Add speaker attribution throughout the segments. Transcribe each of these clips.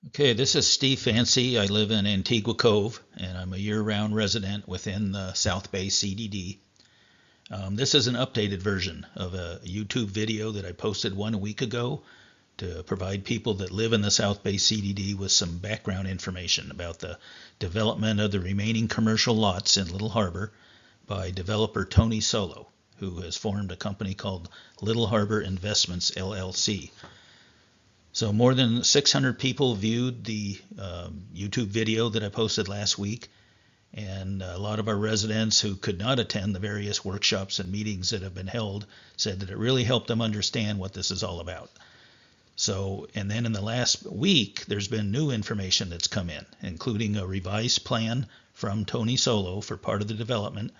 Speaker 1: Okay, this is Steve Fancy. I live in Antigua Cove, and I'm a year-round resident within the South Bay CDD. This is an updated version of a YouTube video that I posted 1 week ago to provide people that live in the South Bay CDD with some background information about the development of the remaining commercial lots in Little Harbor by developer Tony Solo, who has formed a company called Little Harbor Investments, LLC. So more than 600 people viewed the YouTube video that I posted last week, and a lot of our residents who could not attend the various workshops and meetings that have been held said that it really helped them understand what this is all about. So, and then in the last week, there's been new information that's come in, including a revised plan from Tony Solo for part of the development,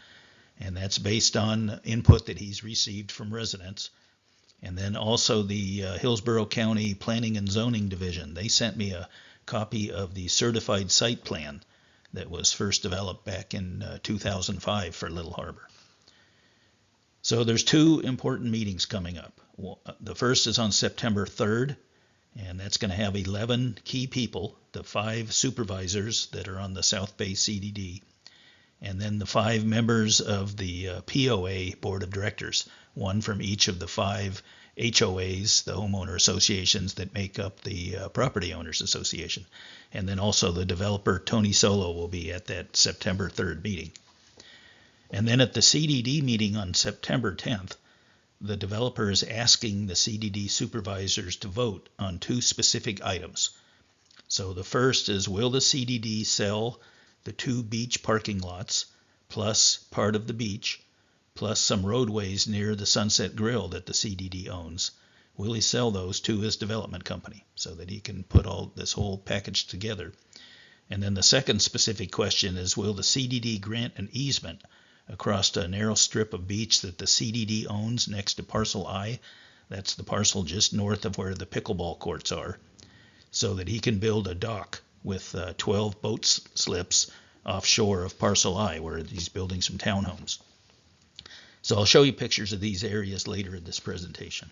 Speaker 1: and that's based on input that he's received from residents. And then also the Hillsborough County Planning and Zoning Division. They sent me a copy of the certified site plan that was first developed back in 2005 for Little Harbor. So there's two important meetings coming up. The first is on September 3rd, and that's going to have 11 key people, the 5 supervisors that are on the South Bay CDD, and then the 5 members of the POA Board of Directors, one from each of the 5 HOAs, the homeowner associations that make up the Property Owners Association. And then also the developer, Tony Solo, will be at that September 3rd meeting. And then at the CDD meeting on September 10th, the developer is asking the CDD supervisors to vote on 2 specific items. So the first is, will the CDD sell the 2 beach parking lots, plus part of the beach, plus some roadways near the Sunset Grill that the CDD owns? Will he sell those to his development company so that he can put all this whole package together? And then the second specific question is, will the CDD grant an easement across a narrow strip of beach that the CDD owns next to Parcel I? That's the parcel just north of where the pickleball courts are, so that he can build a dock with 12 boat slips offshore of Parcel I, where he's building some townhomes. So I'll show you pictures of these areas later in this presentation.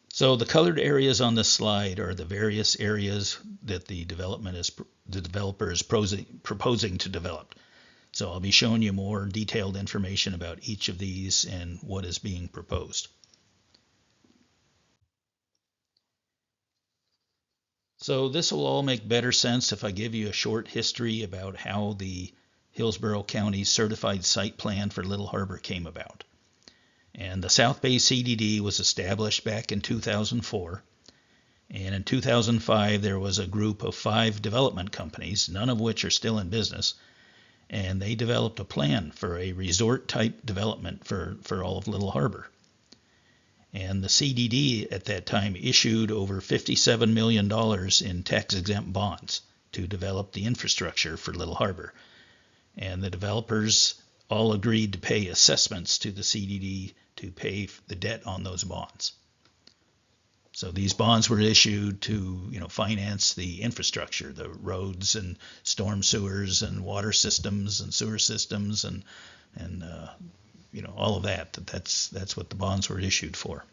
Speaker 1: So the colored areas on this slide are the various areas that the developer is proposing to develop. So I'll be showing you more detailed information about each of these and what is being proposed. So this will all make better sense if I give you a short history about how the Hillsborough County Certified Site Plan for Little Harbor came about. And the South Bay CDD was established back in 2004. And in 2005, there was a group of 5 development companies, none of which are still in business. And they developed a plan for a resort-type development for all of Little Harbor. And the CDD at that time issued over $57 million in tax-exempt bonds to develop the infrastructure for Little Harbor. And the developers all agreed to pay assessments to the CDD to pay the debt on those bonds. So these bonds were issued to, finance the infrastructure, the roads and storm sewers and water systems and sewer systems and all of that. That's what the bonds were issued for.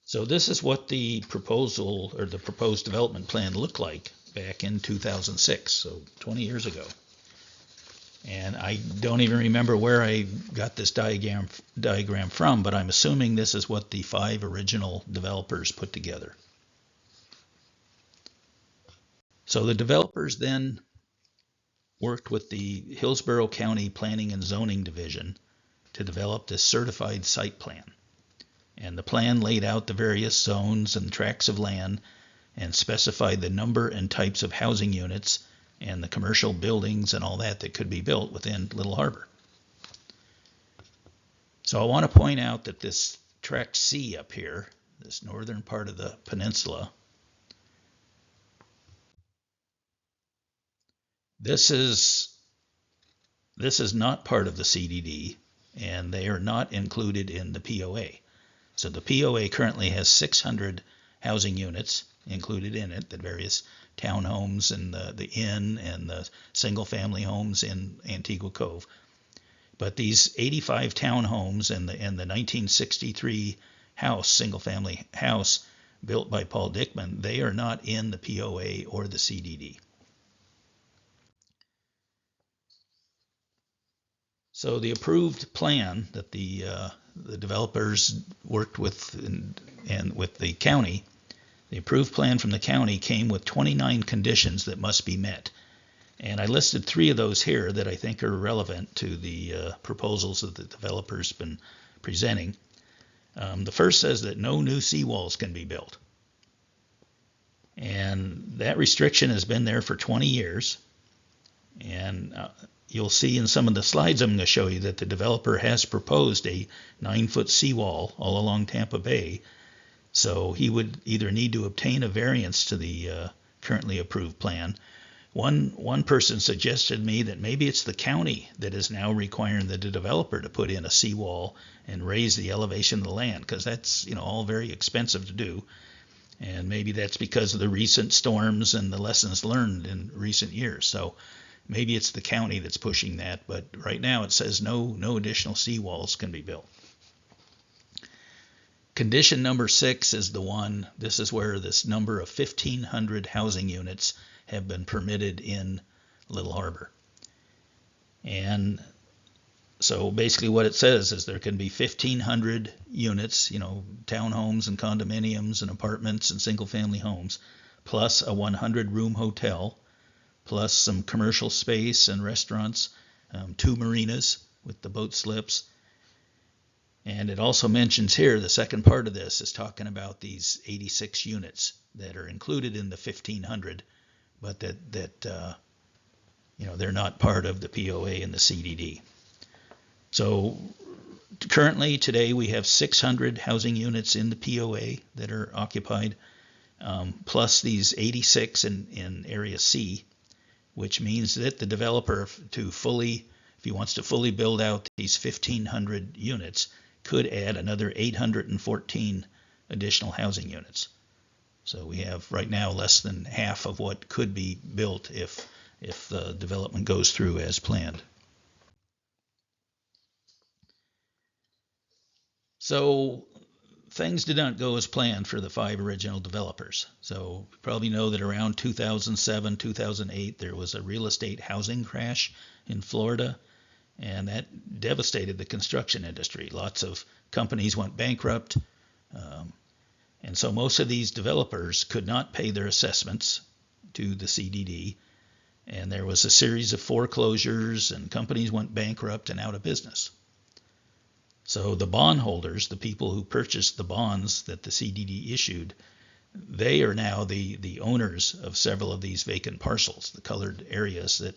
Speaker 1: So this is what the proposal or the proposed development plan looked like back in 2006, so 20 years ago. And I don't even remember where I got this diagram from, but I'm assuming this is what the 5 original developers put together. So the developers then worked with the Hillsborough County Planning and Zoning Division to develop this certified site plan. And the plan laid out the various zones and tracts of land and specified the number and types of housing units and the commercial buildings and all that could be built within Little Harbor. So I want to point out that this tract C up here, this northern part of the peninsula, this is not part of the CDD, and they are not included in the POA. So the POA currently has 600 housing units included in it, the various townhomes and the inn and the single-family homes in Antigua Cove. But these 85 townhomes and the 1963 house, single-family house built by Paul Dickman, they are not in the POA or the CDD. So the approved plan that the developers worked with and with the county, the approved plan from the county came with 29 conditions that must be met. And I listed 3 of those here that I think are relevant to the proposals that the developer's been presenting. The first says that no new seawalls can be built. And that restriction has been there for 20 years. And you'll see in some of the slides I'm going to show you that the developer has proposed a 9-foot seawall all along Tampa Bay. So he would either need to obtain a variance to the currently approved plan. One person suggested to me that maybe it's the county that is now requiring the developer to put in a seawall and raise the elevation of the land, because that's all very expensive to do. And maybe that's because of the recent storms and the lessons learned in recent years. So maybe it's the county that's pushing that, but right now it says no additional seawalls can be built. Condition number 6 is the one, this is where this number of 1,500 housing units have been permitted in Little Harbor. And so basically what it says is there can be 1,500 units, townhomes and condominiums and apartments and single-family homes, plus a 100-room hotel, plus some commercial space and restaurants, 2 marinas with the boat slips. And it also mentions here, the second part of this is talking about these 86 units that are included in the 1,500, but that they're not part of the POA and the CDD. So currently today we have 600 housing units in the POA that are occupied, plus these 86 in Area C, which means that the developer, if he wants to fully build out these 1,500 units, could add another 814 additional housing units. So we have right now less than half of what could be built if the development goes through as planned. So things did not go as planned for the 5 original developers. So you probably know that around 2007, 2008, there was a real estate housing crash in Florida, and that devastated the construction industry. Lots of companies went bankrupt. And so most of these developers could not pay their assessments to the CDD, and there was a series of foreclosures, and companies went bankrupt and out of business. So the bondholders, the people who purchased the bonds that the CDD issued, they are now the owners of several of these vacant parcels, the colored areas that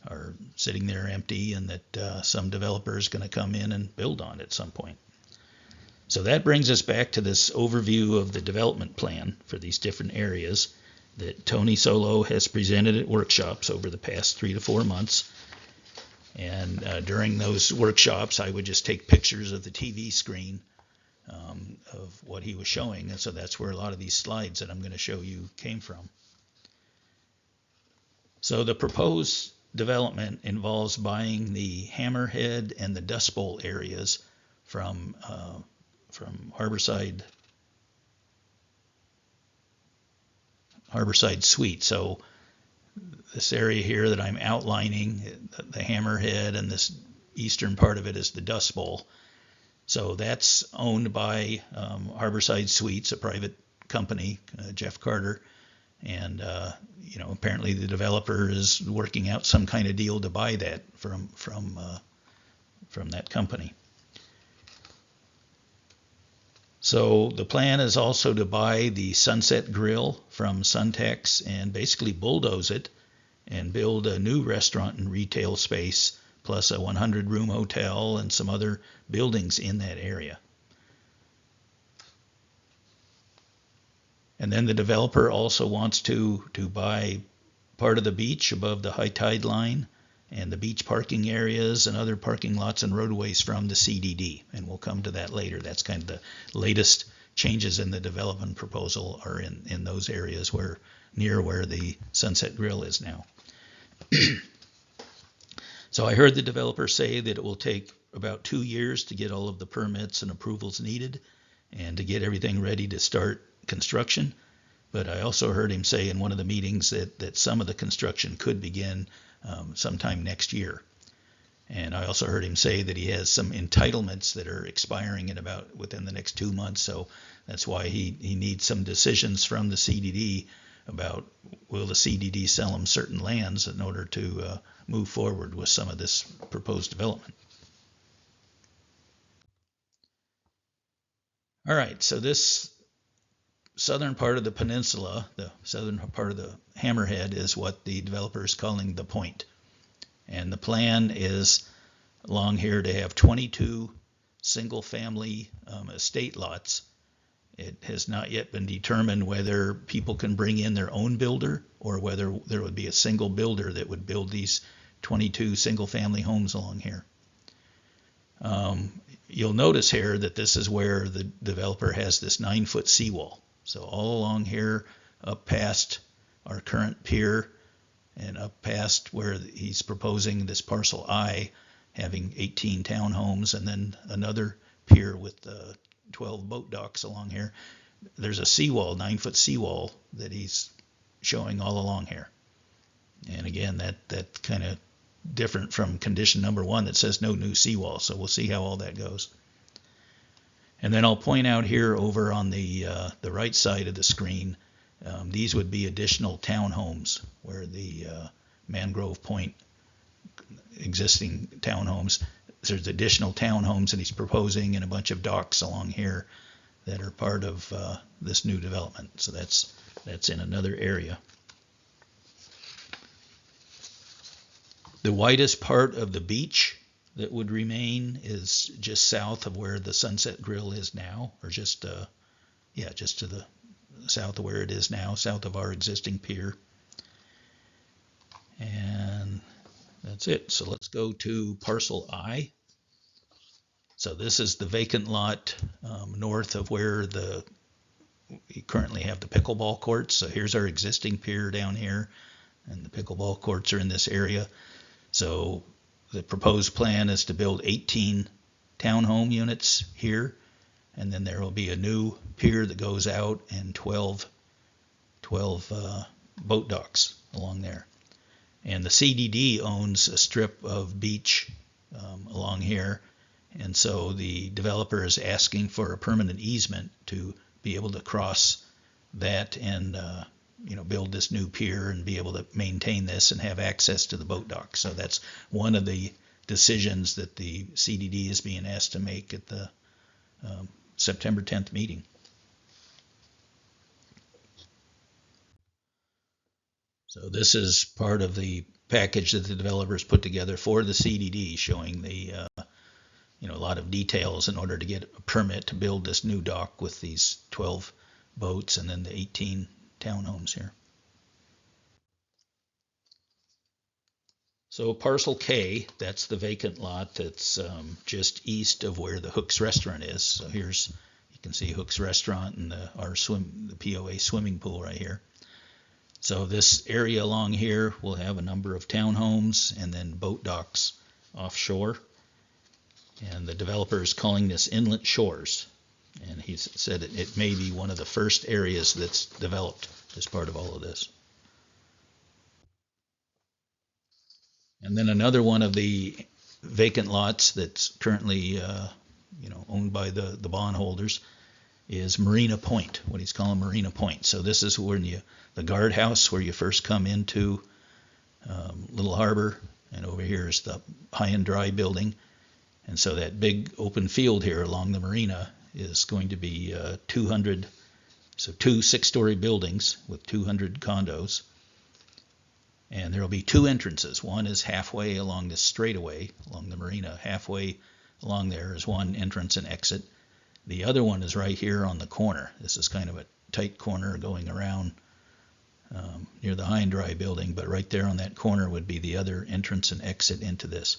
Speaker 1: are sitting there empty and that some developer is going to come in and build on at some point. So that brings us back to this overview of the development plan for these different areas that Tony Solo has presented at workshops over the past 3 to 4 months. And during those workshops, I would just take pictures of the TV screen of what he was showing. And so that's where a lot of these slides that I'm going to show you came from. So the proposed development involves buying the Hammerhead and the Dust Bowl areas from Harborside Suite. So this area here that I'm outlining, the Hammerhead, and this eastern part of it is the Dust Bowl. So that's owned by Harborside Suites, a private company, Jeff Carter, and apparently the developer is working out some kind of deal to buy that from that company. So the plan is also to buy the Sunset Grill from Suntex and basically bulldoze it and build a new restaurant and retail space, plus a 100-room hotel and some other buildings in that area. And then the developer also wants to buy part of the beach above the high tide line and the beach parking areas and other parking lots and roadways from the CDD. And we'll come to that later. That's kind of the latest changes in the development proposal are in those areas near where the Sunset Grill is now. So I heard the developer say that it will take about 2 years to get all of the permits and approvals needed, and to get everything ready to start construction. But I also heard him say in one of the meetings that some of the construction could begin sometime next year. And I also heard him say that he has some entitlements that are expiring within the next 2 months. So that's why he needs some decisions from the CDD about will the CDD sell him certain lands in order to move forward with some of this proposed development. All right, so this southern part of the peninsula, the southern part of the hammerhead, is what the developer is calling the point. And the plan is along here to have 22 single-family estate lots. It has not yet been determined whether people can bring in their own builder or whether there would be a single builder that would build these 22 single-family homes along here. You'll notice here that this is where the developer has this 9-foot seawall. So all along here, up past our current pier, and up past where he's proposing this parcel I, having 18 townhomes, and then another pier with 12 boat docks along here. There's a seawall, 9-foot seawall, that he's showing all along here. And again, that kind of different from condition number 1 that says no new seawall. So we'll see how all that goes. And then I'll point out here over on the right side of the screen, these would be additional townhomes where the Mangrove Point existing townhomes. There's additional townhomes that he's proposing and a bunch of docks along here that are part of this new development. So that's in another area. The widest part of the beach that would remain is just south of where the Sunset Grill is now, or just to the south of where it is now, south of our existing pier. And that's it. So let's go to parcel I. So this is the vacant lot north of where we currently have the pickleball courts. So here's our existing pier down here, and the pickleball courts are in this area. So the proposed plan is to build 18 townhome units here, and then there will be a new pier that goes out and 12 boat docks along there. And the CDD owns a strip of beach along here, and so the developer is asking for a permanent easement to be able to cross that and build this new pier and be able to maintain this and have access to the boat dock. So that's one of the decisions that the CDD is being asked to make at the September 10th meeting. So this is part of the package that the developers put together for the CDD, showing the a lot of details in order to get a permit to build this new dock with these 12 boats and then the 18 townhomes here. So parcel K, that's the vacant lot that's just east of where the Hook's Restaurant is. So here's, you can see Hook's Restaurant and the POA swimming pool right here. So this area along here will have a number of townhomes and then boat docks offshore. And the developer is calling this Inlet Shores. And he said it may be one of the first areas that's developed as part of all of this. And then another one of the vacant lots that's currently owned by the bondholders is Marina Point, what he's calling Marina Point. So this is where the guardhouse where you first come into Little Harbor, and over here is the high and dry building. And so that big open field here along the marina is going to be 200, so 2 6-story buildings with 200 condos. And there will be 2 entrances. One is halfway along this straightaway along the marina. Halfway along there is one entrance and exit. The other one is right here on the corner. This is kind of a tight corner going around near the high and dry building, but right there on that corner would be the other entrance and exit into this.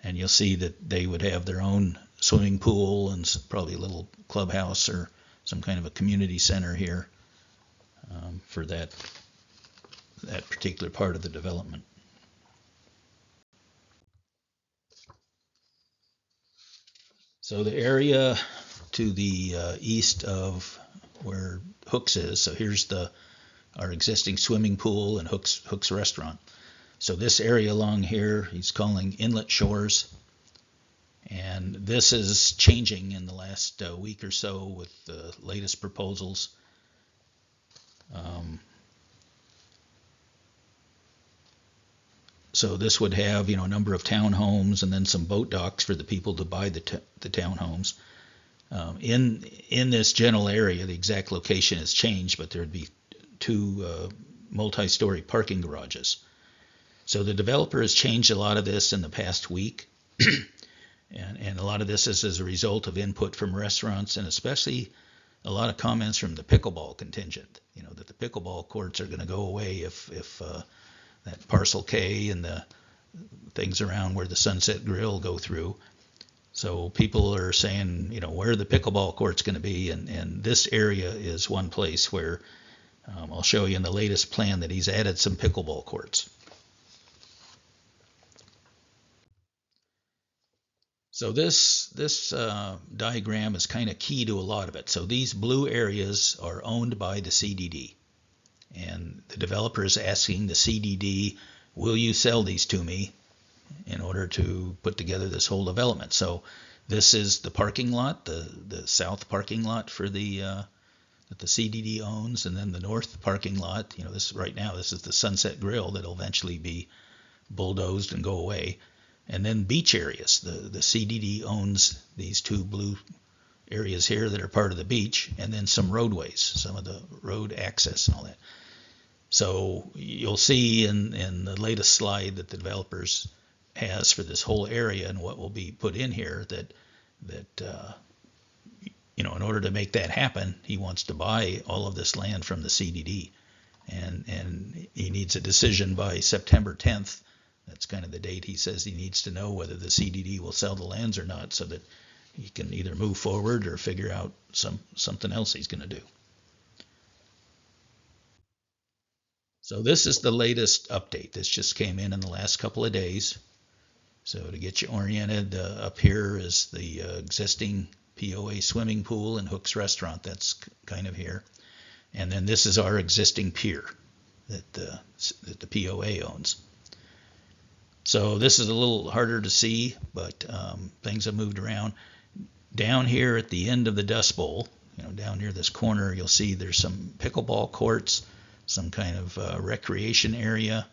Speaker 1: And you'll see that they would have their own swimming pool and probably a little clubhouse or some kind of a community center here for that particular part of the development. So the area to the east of where Hooks is. So here's our existing swimming pool and Hooks restaurant. So this area along here he's calling Inlet Shores, and this is changing in the last week or so with the latest proposals. So this would have, a number of townhomes and then some boat docks for the people to buy the townhomes. In this general area, the exact location has changed, but there would be two multi-story parking garages. So the developer has changed a lot of this in the past week, and a lot of this is as a result of input from restaurants, and especially a lot of comments from the pickleball contingent. That the pickleball courts are going to go away if that Parcel K and the things around where the Sunset Grill go through. So people are saying, where are the pickleball courts going to be? And this area is one place where I'll show you in the latest plan that he's added some pickleball courts. So this diagram is kind of key to a lot of it. So these blue areas are owned by the CDD. And the developer is asking the CDD, will you sell these to me in order to put together this whole development? So this is the parking lot, the south parking lot for that the CDD owns, and then the north parking lot. This right now, this is the Sunset Grill that'll eventually be bulldozed and go away. And then beach areas. The CDD owns these two blue areas here that are part of the beach, and then some roadways, some of the road access and all that. So you'll see in the latest slide that the developers has for this whole area and what will be put in here that in order to make that happen, he wants to buy all of this land from the CDD, and he needs a decision by September 10th. That's kind of the date he says he needs to know whether the CDD will sell the lands or not, so that he can either move forward or figure out something else he's going to do. So this is the latest update. This just came in the last couple of days. So to get you oriented, up here is the existing POA swimming pool and Hooks restaurant. That's kind of here. And then this is our existing pier that the POA owns. So this is a little harder to see, but things have moved around. Down here at the end of the Dust Bowl, down near this corner, you'll see there's some pickleball courts, some kind of recreation area.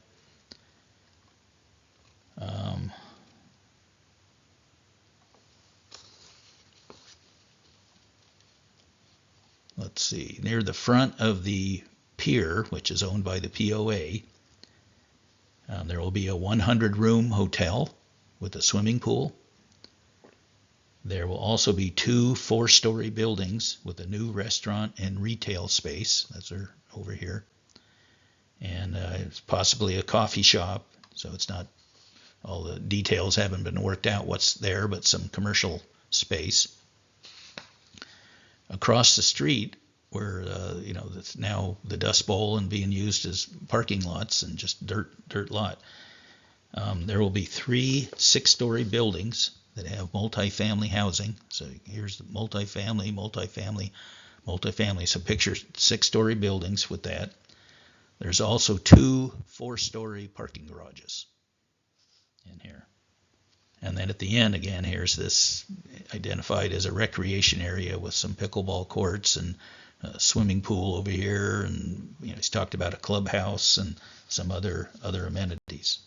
Speaker 1: Let's see, near the front of the pier, which is owned by the POA, there will be a 100-room hotel with a swimming pool. There will also be two 4-story buildings with a new restaurant and retail space. Those are over here. And it's possibly a coffee shop, so it's not, all the details haven't been worked out what's there, but some commercial space. Across the street, where that's now the Dust Bowl and being used as parking lots and just dirt lot, there will be 3 6-story buildings that have multifamily housing. So here's the multifamily. So picture 6-story buildings with that. There's also 2 4-story parking garages in here. And then at the end, again, here's this identified as a recreation area with some pickleball courts and a swimming pool over here. And he's talked about a clubhouse and some other amenities.